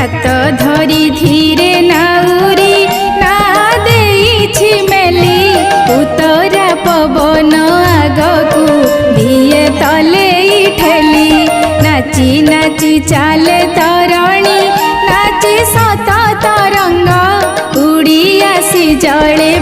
कात धरी धीरे नाउरी ना देइछि मेली उतरा पवन आगकू दिए तले ठेली नाची नाची चाले तरणी नाची सत तरंग उड़ी आसी जड़े